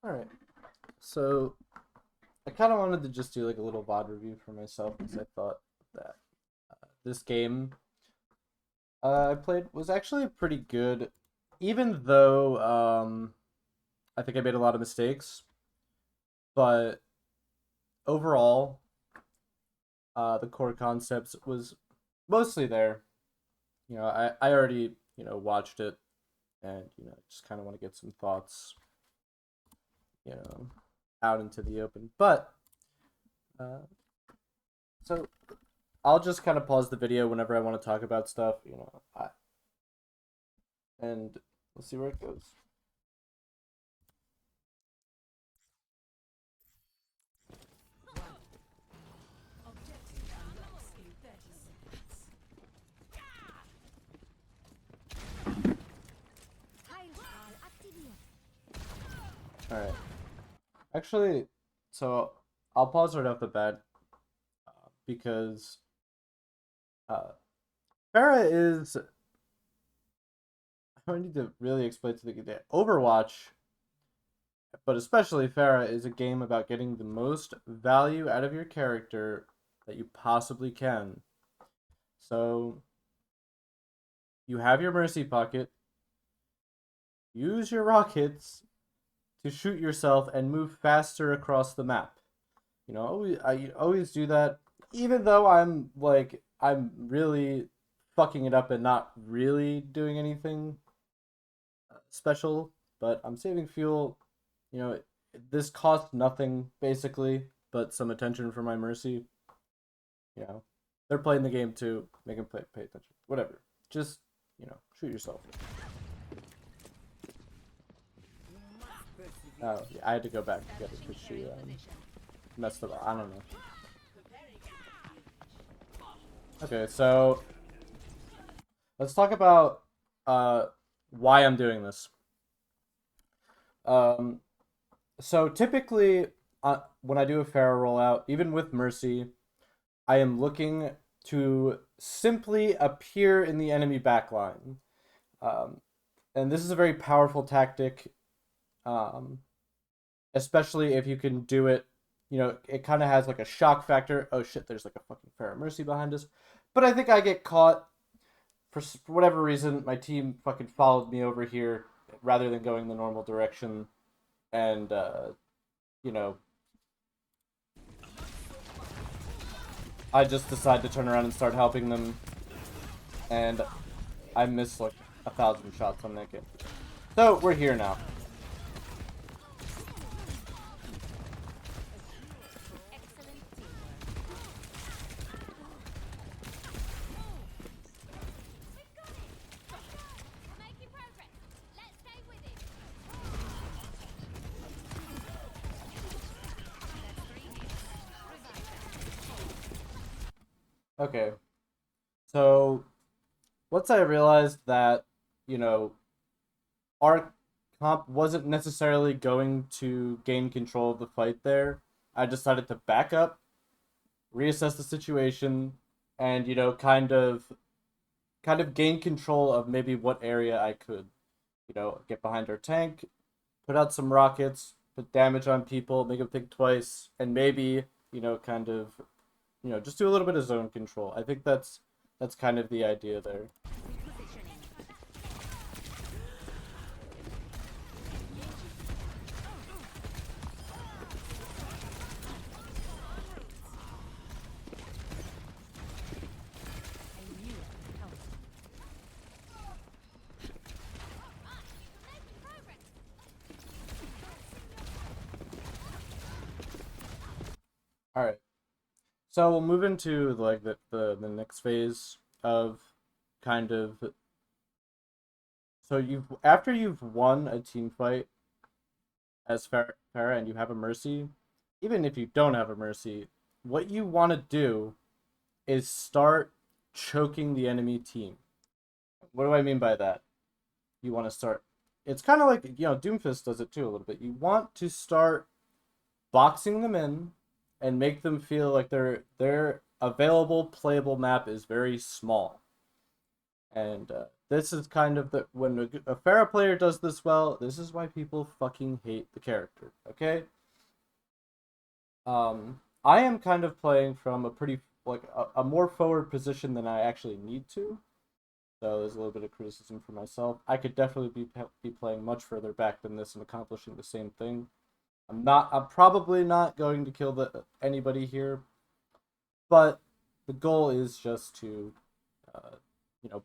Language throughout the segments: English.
Alright, so I kind of wanted to just do like a little VOD review for myself because I thought that this game I played was actually pretty good, even though I think I made a lot of mistakes. But overall, the core concepts was mostly there. I already watched it, and just kind of want to get some thoughts you know out into the open. But uh, so I'll just kind of pause the video whenever I want to talk about stuff, and we'll see where it goes. All right. Actually, so I'll pause right off the bat because uh, Farah is. I need to really explain to the Overwatch, but especially Farah is a game about getting the most value out of your character that you possibly can. So you have your Mercy Pocket. Use your rockets to shoot yourself and move faster across the map. I always do that, even though I'm really fucking it up and not really doing anything special, but I'm saving fuel. You know, this costs nothing basically, but some attention for my Mercy. You know, they're playing the game too. Make them pay attention. Whatever. Just shoot yourself. Oh, yeah, I had to go back to get it because she messed up. I don't know. Okay, so let's talk about why I'm doing this. Um, so typically, when I do a Pharaoh rollout, even with Mercy, I am looking to simply appear in the enemy backline. Um, and this is a very powerful tactic, um, especially if you can do it. It kind of has like a shock factor. Oh shit, there's like a fucking Pharaoh Mercy behind us. But I think I get caught for whatever reason. My team fucking followed me over here rather than going the normal direction. And, you know, I just decided to turn around and start helping them. And I missed like 1,000 shots on that game. So we're here now. Okay. So once I realized that, you know, our comp wasn't necessarily going to gain control of the fight there, I decided to back up, reassess the situation, and kind of gain control of maybe what area I could. Get behind our tank, put out some rockets, put damage on people, make them think twice, and maybe, kind of, just do a little bit of zone control. I think that's kind of the idea there. All right. So we'll move into like the next phase of kind of so you've after you've won a team fight as Farah and you have a Mercy, even if you don't have a Mercy, what you want to do is start choking the enemy team. What do I mean by that? You want to start. It's kind of like Doomfist does it too a little bit. You want to start boxing them in and make them feel like their available playable map is very small. And this is kind of the when a Pharah player does this well, this is why people fucking hate the character. Okay. I am kind of playing from a pretty like a more forward position than I actually need to. So there's a little bit of criticism for myself. I could definitely be playing much further back than this and accomplishing the same thing. I'm probably not going to kill anybody here, but the goal is just to,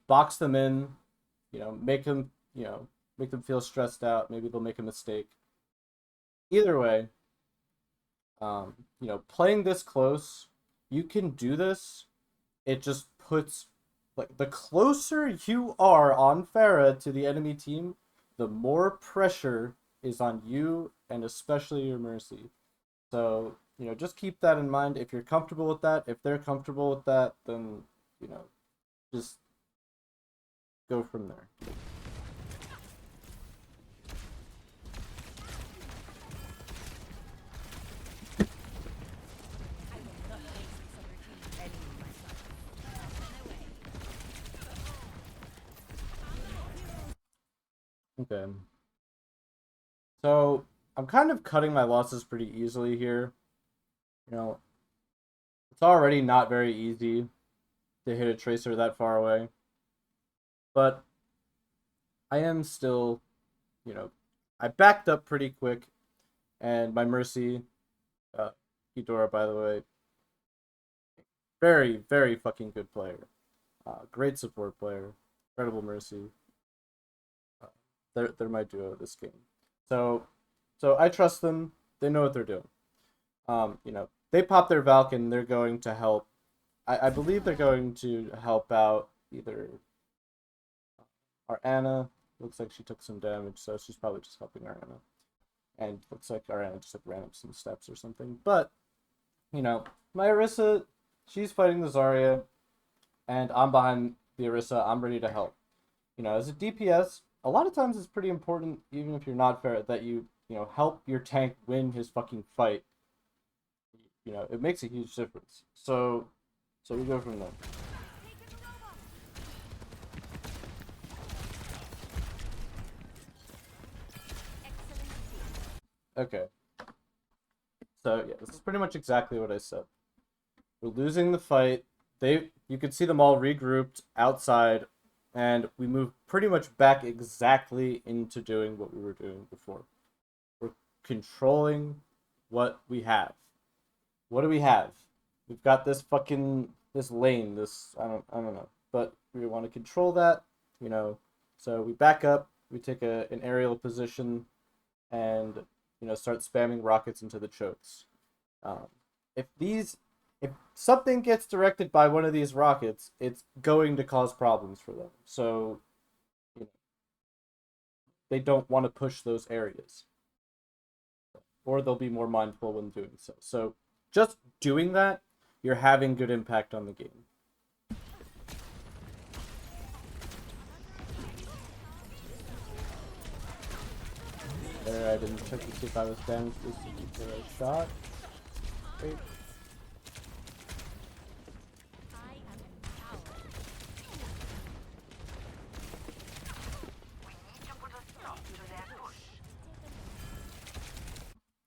box them in, make them feel stressed out. Maybe they'll make a mistake. Either way, playing this close, you can do this. It just puts, like, the closer you are on Pharah to the enemy team, the more pressure is on you and especially your Mercy. So, just keep that in mind. If you're comfortable with that, if they're comfortable with that, then, just go from there. Okay. So, I'm kind of cutting my losses pretty easily here. It's already not very easy to hit a tracer that far away. But I am still, I backed up pretty quick, and my Mercy, Eudora, by the way, very, very fucking good player. Great support player. Incredible Mercy. They're my duo this game. So I trust them. They know what they're doing. They pop their Valk and they're going to help. I believe they're going to help out either our Anna. Looks like she took some damage, so she's probably just helping our Anna. And looks like our Anna just like ran up some steps or something. But, my Orisa, she's fighting the Zarya, and I'm behind the Orisa. I'm ready to help. As a DPS, a lot of times it's pretty important, even if you're not fair, that you help your tank win his fucking fight. It makes a huge difference. So we go from there. Okay. So yeah, this is pretty much exactly what I said. We're losing the fight. You could see them all regrouped outside, and we move pretty much back exactly into doing what we were doing before. We're controlling what we have. What do we have? We've got this lane, I don't know. But we want to control that, So we back up, we take an aerial position, and start spamming rockets into the chokes. If something gets directed by one of these rockets, it's going to cause problems for them. So they don't want to push those areas, or they'll be more mindful when doing so. So just doing that, you're having good impact on the game. There, I didn't check to see if I was damaged before I shot. Wait.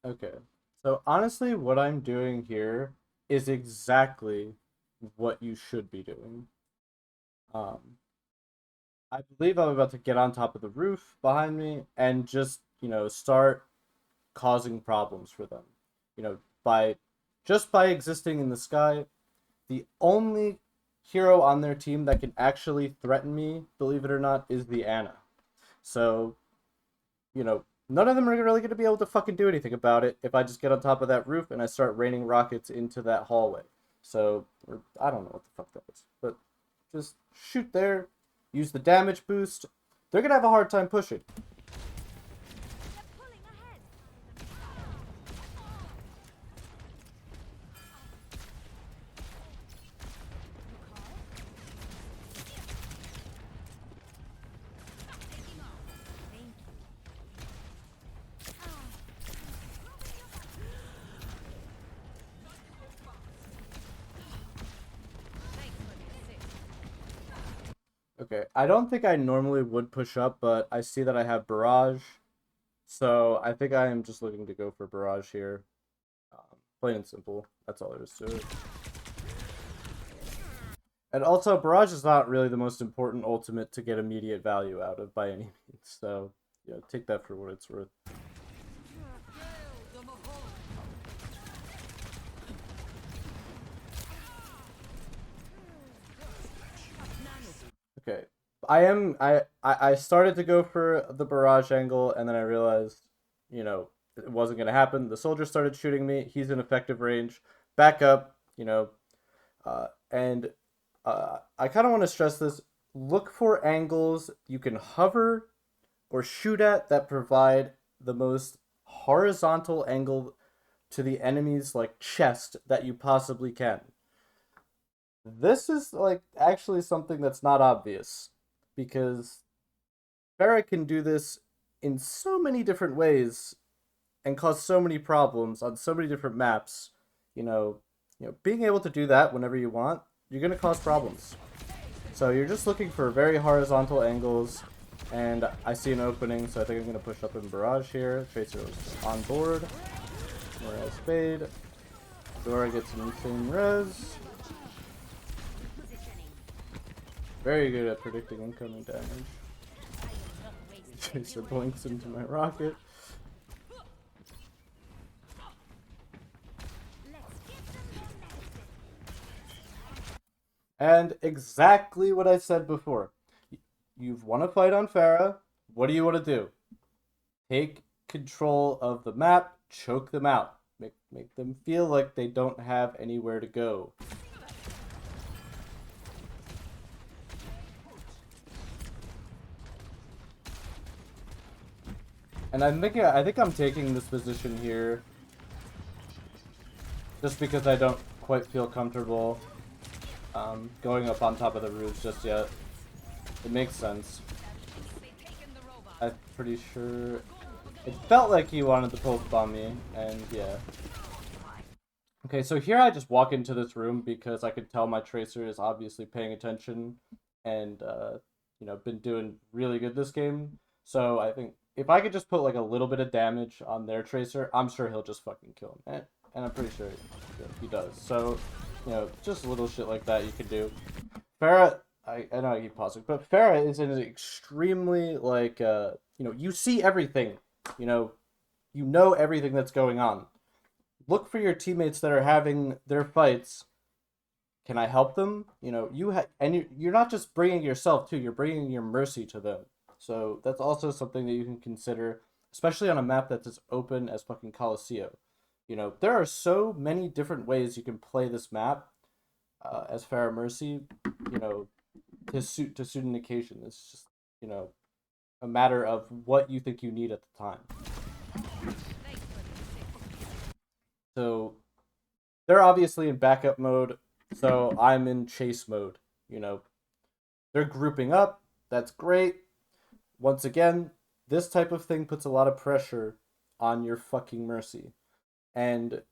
Okay. So honestly, what I'm doing here is exactly what you should be doing. I believe I'm about to get on top of the roof behind me and just, start causing problems for them. By existing in the sky, the only hero on their team that can actually threaten me, believe it or not, is the Anna. So, none of them are really going to be able to fucking do anything about it if I just get on top of that roof and I start raining rockets into that hallway. So, I don't know what the fuck that is. But just shoot there, use the damage boost. They're going to have a hard time pushing. Okay, I don't think I normally would push up, but I see that I have barrage, so I think I am just looking to go for barrage here. Plain and simple. That's all there is to it. And also, barrage is not really the most important ultimate to get immediate value out of by any means, so yeah, take that for what it's worth. Okay. I started to go for the barrage angle, and then I realized, it wasn't gonna happen. The soldier started shooting me. He's in effective range. Back up, and I kind of want to stress this. Look for angles you can hover or shoot at that provide the most horizontal angle to the enemy's like chest that you possibly can. This is like actually something that's not obvious because Pharah can do this in so many different ways and cause so many problems on so many different maps. Being able to do that whenever you want, you're gonna cause problems. So you're just looking for very horizontal angles, and I see an opening, so I think I'm gonna push up in barrage here. Tracer is on board. Whereas Fade. Dora gets an insane res. Very good at predicting incoming damage. Tracer blinks into my rocket. And exactly what I said before. You've won a fight on Pharah. What do you want to do? Take control of the map, choke them out. Make them feel like they don't have anywhere to go. And I think I'm taking this position here just because I don't quite feel comfortable going up on top of the roof just yet. It makes sense. I'm pretty sure it felt like he wanted to poke bomb me, and yeah. Okay, so here I just walk into this room because I could tell my Tracer is obviously paying attention and been doing really good this game. So I think if I could just put like a little bit of damage on their Tracer, I'm sure he'll just fucking kill him. And I'm pretty sure he does. So, just little shit like that you can do. Pharah, I know I keep pausing, but Pharah is an extremely, like, you see everything. You know everything that's going on. Look for your teammates that are having their fights. Can I help them? You're not just bringing yourself too. You're bringing your mercy to them. So that's also something that you can consider, especially on a map that's as open as fucking Coliseum. There are so many different ways you can play this map as Pharmercy, to suit an occasion. It's just, a matter of what you think you need at the time. So they're obviously in backup mode, so I'm in chase mode. They're grouping up. That's great. Once again, this type of thing puts a lot of pressure on your fucking mercy. And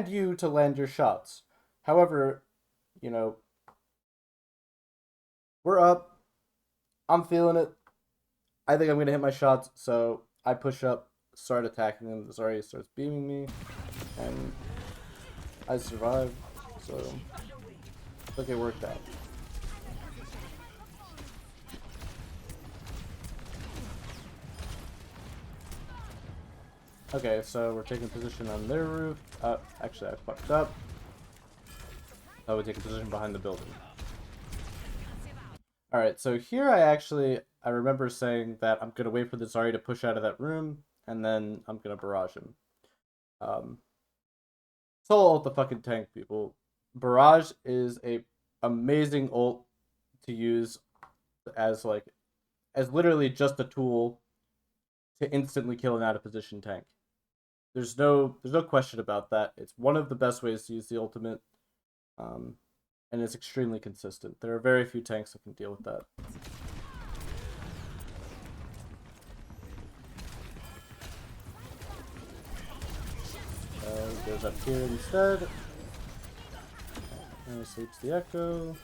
you to land your shots. However, we're up. I'm feeling it. I think I'm going to hit my shots, so I push up, start attacking him. Zarya starts beaming me, and I survive, so I think it worked out. Okay, so we're taking position on their roof. Actually, I fucked up. I would take a position behind the building. Alright, so here I remember saying that I'm going to wait for the Zarya to push out of that room, and then I'm going to barrage him. Solo ult the fucking tank, people. Barrage is a amazing ult to use as literally just a tool to instantly kill an out of position tank. There's no question about that. It's one of the best ways to use the ultimate, and it's extremely consistent. There are very few tanks that can deal with that. Goes up here instead. And sleeps the echo.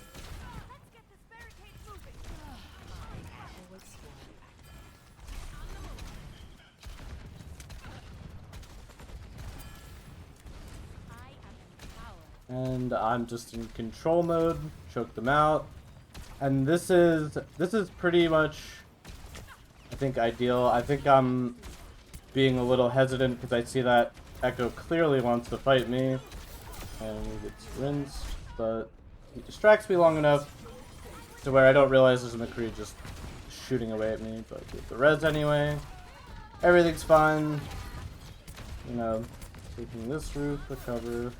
And I'm just in control mode, choke them out. And this is pretty much, I think, ideal. I think I'm being a little hesitant because I see that Echo clearly wants to fight me. And he gets rinsed, but he distracts me long enough to where I don't realize there's a McCree just shooting away at me, but get the res anyway. Everything's fine. You know, taking this roof for cover.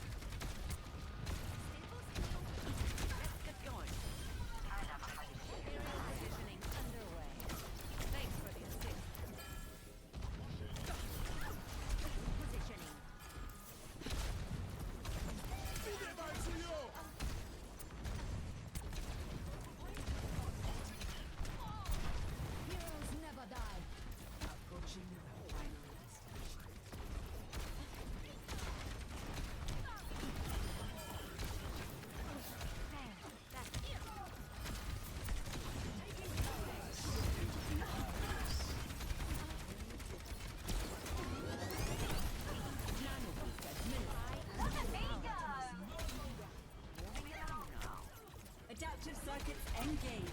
Adaptive circuits engaged.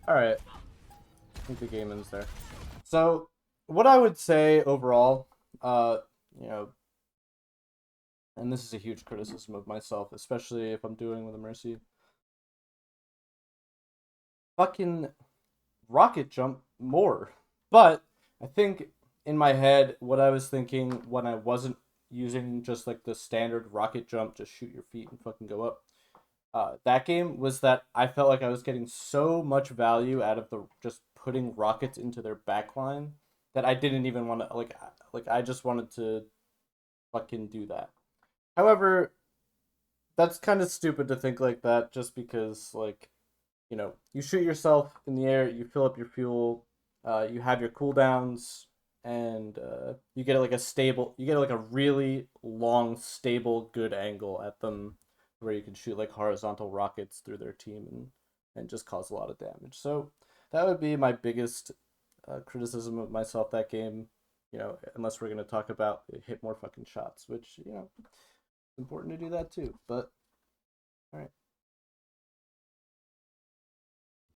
Alright. I think the game ends there. So, what I would say overall, you know, and this is a huge criticism of myself, especially if I'm doing with a Mercy. Fucking rocket jump more. But I think in my head, what I was thinking when I wasn't using just like the standard rocket jump, just shoot your feet and fucking go up. That game was that I felt like I was getting so much value out of the just putting rockets into their backline that I didn't even want to like I just wanted to fucking do that. However, that's kind of stupid to think like that just because like you know, you shoot yourself in the air, you fill up your fuel, you have your cooldowns, and you get like a stable, you get like a really long, stable, good angle at them, where you can shoot like horizontal rockets through their team and just cause a lot of damage. So that would be my biggest criticism of myself that game. You know, unless we're gonna talk about hit more fucking shots, which you know, it's important to do that too. But all right.